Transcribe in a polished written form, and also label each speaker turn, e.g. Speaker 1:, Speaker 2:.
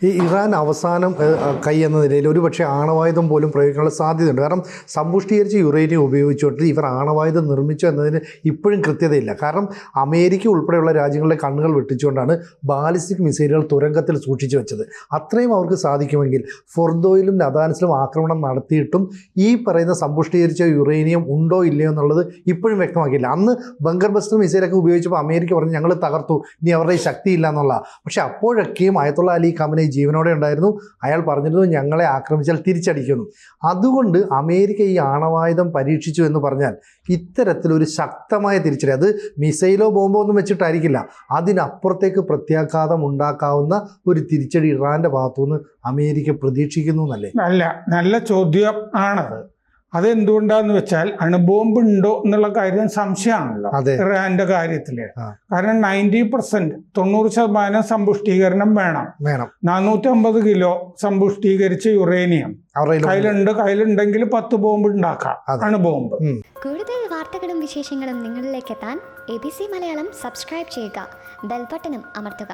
Speaker 1: ഈ ഇറാൻ അവസാനം കൈ എന്ന നിലയിൽ ഒരുപക്ഷെ ആണവായുധം പോലും പ്രയോഗിക്കാനുള്ള സാധ്യതയുണ്ട്. കാരണം സമ്പുഷ്ടീകരിച്ച യുറേനിയം ഉപയോഗിച്ചുകൊണ്ട് ഇവർ ആണവായുധം നിർമ്മിച്ചു എന്നതിന് ഇപ്പോഴും കൃത്യതയില്ല. കാരണം അമേരിക്ക ഉൾപ്പെടെയുള്ള രാജ്യങ്ങളുടെ കണ്ണുകൾ വെട്ടിച്ചുകൊണ്ടാണ് ബാലിസ്റ്റിക് മിസൈലുകൾ തുരങ്കത്തിൽ സൂക്ഷിച്ചു വെച്ചത്. അത്രയും അവർക്ക് സാധിക്കുമെങ്കിൽ ഫൊർദോയിലും നദാൻസിലും ആക്രമണം നടത്തിയിട്ടും ഈ പറയുന്ന സമ്പുഷ്ടീകരിച്ച യുറേനിയം ഉണ്ടോ ഇല്ലയോ എന്നുള്ളത് ഇപ്പോഴും വ്യക്തമാക്കിയില്ല. അന്ന് ബങ്കർ ബസ്റ്റർ മിസൈലൊക്കെ ഉപയോഗിച്ചപ്പോൾ അമേരിക്ക പറഞ്ഞു ഞങ്ങൾ തകർത്തു, ഇനി അവരുടെ ശക്തിയില്ല എന്നുള്ള. പക്ഷേ അപ്പോഴൊക്കെയും അയത്തുള്ള അലി ഖമനേയി ജീവനോടെ ഉണ്ടായിരുന്നു. അയാൾ പറഞ്ഞിരുന്നു ഞങ്ങളെ ആക്രമിച്ചാൽ തിരിച്ചടിക്കുന്നു. അതുകൊണ്ട് അമേരിക്ക ഈ ആണവായുധം പരീക്ഷിച്ചു എന്ന് പറഞ്ഞാൽ ഇത്തരത്തിലൊരു ശക്തമായ തിരിച്ചടി, അത് മിസൈലോ ബോംബോ ഒന്നും വെച്ചിട്ടായിരിക്കില്ല, അതിനപ്പുറത്തേക്ക് പ്രത്യാഘാതം ഉണ്ടാക്കാവുന്ന ഒരു തിരിച്ചടി ഇറാന്റെ ഭാഗത്തുനിന്ന് അമേരിക്ക പ്രതീക്ഷിക്കുന്നു എന്നല്ലേ?
Speaker 2: നല്ല ചോദ്യം ആണത്. അതെന്തുകൊണ്ടാന്ന് വെച്ചാൽ അണുബോംബ് ഉണ്ടോ എന്നുള്ള കാര്യം സംശയമാണല്ലോ ഇറാന്റെ കാര്യത്തില്. കാരണം 90% 90% സമ്പുഷ്ടീകരണം വേണം. 450 കിലോ സമ്പുഷ്ടീകരിച്ച യുറേനിയം കയ്യിലുണ്ടെങ്കിൽ 10 ബോംബ് ഉണ്ടാക്കാം, അണുബോംബ്.
Speaker 3: കൂടുതൽ വാർത്തകളും വിശേഷങ്ങളും നിങ്ങളിലേക്ക് എത്താൻ ABC മലയാളം സബ്സ്ക്രൈബ് ചെയ്യുക, ബെൽ ബട്ടണും അമർത്തുക.